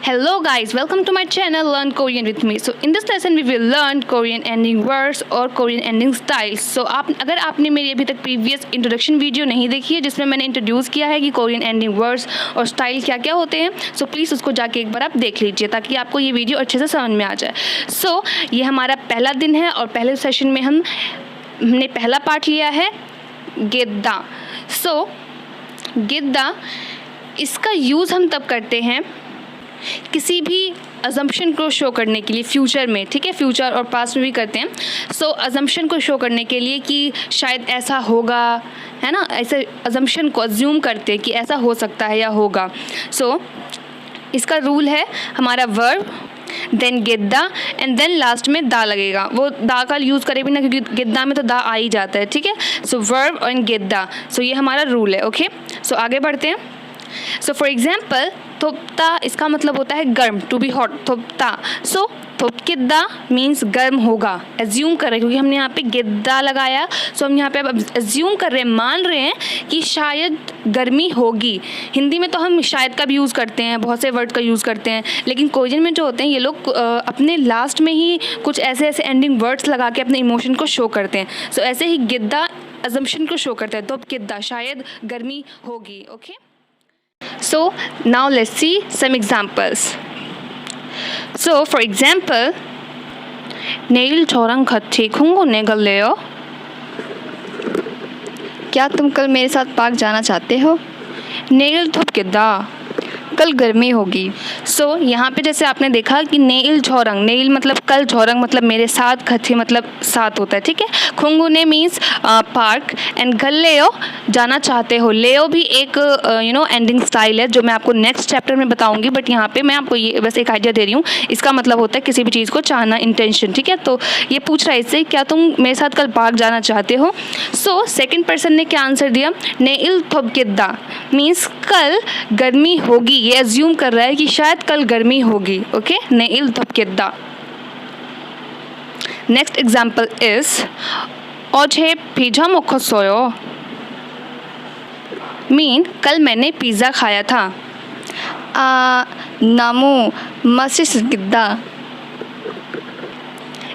Hello guys, welcome to my channel Learn Korean with me. So in this lesson we will learn Korean ending words और Korean ending styles. So अगर आपने मेरी अभी तक previous introduction video नहीं देखी है जिसमें मैंने इंट्रोड्यूस किया है कि कोरियन एंडिंग वर्ड्स और स्टाइल क्या क्या होते हैं, सो प्लीज़ उसको जाके एक बार आप देख लीजिए ताकि आपको ये वीडियो अच्छे से समझ में आ जाए. सो ये हमारा पहला दिन है और पहले सेशन में हमने पहला पार्ट लिया है गिद्दा. सो गिद्दा इसका यूज़ हम तब करते हैं किसी भी अजम्पशन को शो करने के लिए फ्यूचर में, ठीक है, फ्यूचर और पास्ट में भी करते हैं. सो अजम्पशन को शो करने के लिए कि शायद ऐसा होगा, है ना, ऐसे अजम्पशन को अज्यूम करते हैं कि ऐसा हो सकता है या होगा. सो इसका रूल है हमारा वर्ब देन गिद्दा एंड देन लास्ट में दा लगेगा. वो दा का यूज़ करे भी ना क्योंकि गिद्दा में तो दा आ ही जाता है, ठीक है. सो वर्ब एंड गिद्दा, सो ये हमारा रूल है. ओके, सो आगे बढ़ते हैं. सो फॉर एग्जाम्पल थोपता इसका मतलब होता है गर्म, टू बी हॉट, थोपता. सो थोपकिद्दा मीन्स गर्म होगा, एज्यूम कर रहे हैं क्योंकि हमने यहाँ पे गिद्दा लगाया. सो हम यहाँ पे अब एज्यूम कर रहे हैं, मान रहे हैं कि शायद गर्मी होगी. हिंदी में तो हम शायद का भी यूज़ करते हैं, बहुत से वर्ड का यूज़ करते हैं, लेकिन कोरियन में जो होते हैं ये लोग अपने लास्ट में ही कुछ ऐसे ऐसे एंडिंग वर्ड्स लगा के अपने इमोशन को शो करते हैं. सो ऐसे ही गिद्दा अजम्पशन को शो करता है, थोपकिद्दा शायद गर्मी होगी. Okay, so now let's see some examples. So for example, 내일 저랑 같이 콩고네 갈래요? क्या तुम कल मेरे साथ पार्क जाना चाहते हो? 내일 덥겠다. कल गर्मी होगी. सो यहाँ पे जैसे आपने देखा कि नेइल झोरंग, नेइल मतलब कल, झोरंग मतलब मेरे साथ, खथी मतलब साथ होता है, ठीक है. खुंगुने मीन्स पार्क एंड गल्लेओ जाना चाहते हो. लेओ भी एक एंडिंग स्टाइल है जो मैं आपको नेक्स्ट चैप्टर में बताऊंगी, बट यहाँ पे मैं आपको ये बस एक आइडिया दे रही हूँ. इसका मतलब होता है किसी भी चीज़ को चाहना, इंटेंशन, ठीक है. तो ये पूछ रहा है इससे क्या तुम मेरे साथ कल पार्क जाना चाहते हो. सो सेकेंड पर्सन ने क्या आंसर दिया, नेइल थोपकिद्दा मीन्स कल गर्मी होगी. ये एज्यूम कर रहा है कि शायद कल गर्मी होगी. ओके, नेइल थोपकिद्दा. Next example is 어제 pizza 먹었어요. Mean कल मैंने पिज़्ज़ा खाया था. नमो 맛있겠다.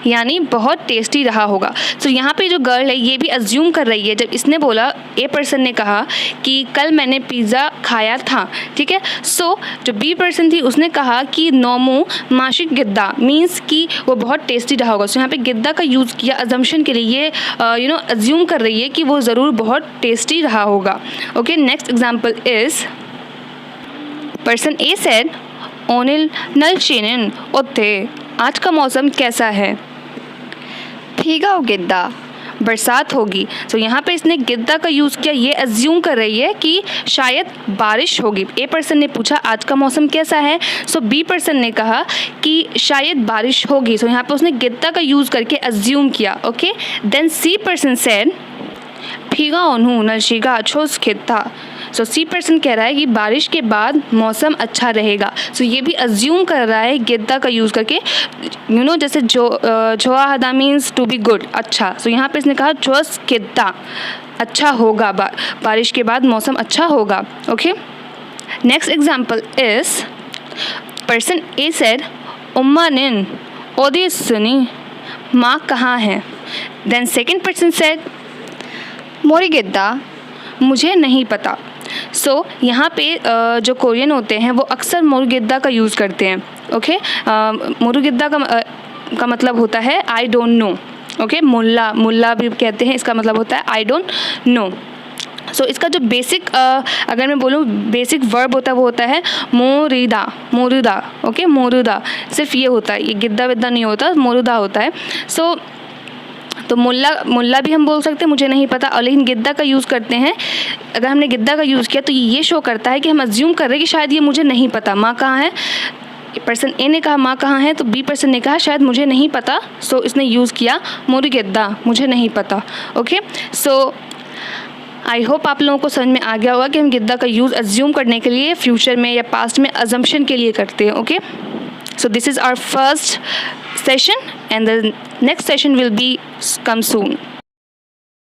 यानी बहुत टेस्टी रहा होगा. सो यहाँ पे जो गर्ल है ये भी अज्यूम कर रही है. जब इसने बोला, ए पर्सन ने कहा कि कल मैंने पिज़्ज़ा खाया था, ठीक है. सो जो बी पर्सन थी उसने कहा कि नोमो माशिक गिद्दा मीन्स कि वो बहुत टेस्टी रहा होगा. सो यहाँ पे गिद्दा का यूज़ किया अजम्पशन के लिए. ये अज्यूम कर रही है कि वो ज़रूर बहुत टेस्टी रहा होगा. Okay, next example is person A said ओनिल नलशिनन ओते, आज का मौसम कैसा है. भीगा गिद्दा, बरसात होगी. सो यहाँ पे इसने गिद्दा का यूज़ किया. ये अज्यूम कर रही है कि शायद बारिश होगी. ए पर्सन ने पूछा आज का मौसम कैसा है. सो बी पर्सन ने कहा कि शायद बारिश होगी. सो यहाँ पे उसने गिद्दा का यूज़ करके अज्यूम किया. ओके, देन सी पर्सन सेड भीगा ओनहू नलशिगा छोस्किद्दा. सो सी पर्सन कह रहा है कि बारिश के बाद मौसम अच्छा रहेगा. सो ये भी अज्यूम कर रहा है गिद्दा का यूज़ करके. जैसे जोआ हदा मीन्स टू बी गुड, अच्छा. सो यहाँ पे इसने कहा छोस्किद्दा, अच्छा होगा, बारिश के बाद मौसम अच्छा होगा. Okay, next example is person A said उम्मानिन ओदी सुनी, माँ कहाँ है. देन सेकेंड पर्सन सेड मोरिगिद्दा, मुझे नहीं पता. सो यहाँ पे जो कोरियन होते हैं वो अक्सर मोरुगिद्दा का यूज़ करते हैं. ओके, मोरुगिद्दा का मतलब होता है आई डोंट नो. ओके, मुल्ला भी कहते हैं, इसका मतलब होता है आई डोंट नो. सो इसका जो बेसिक अगर मैं बोलूँ बेसिक वर्ब होता है वो होता है मोरुदा. ओके, मोरुदा सिर्फ ये होता है, ये गिद्दा विद्दा नहीं होता, मोरुदा होता है. सो तो मुल्ला भी हम बोल सकते हैं मुझे नहीं पता, और लेकिन गिद्दा का यूज़ करते हैं. अगर हमने गिद्दा का यूज़ किया तो ये शो करता है कि हम अज्यूम कर रहे हैं कि शायद ये मुझे नहीं पता, माँ कहाँ है. पर्सन ए ने कहा माँ कहाँ है, तो बी पर्सन ने कहा शायद मुझे नहीं पता. सो इसने यूज़ किया मोरुगिद्दा, मुझे नहीं पता. ओके, सो आई होप आप लोगों को समझ में आ गया होगा कि हम गिद्दा का यूज़ अज्यूम करने के लिए फ्यूचर में या पास्ट में अजम्पशन के लिए करते हैं. Okay, so this is our first session and the next session will be come soon.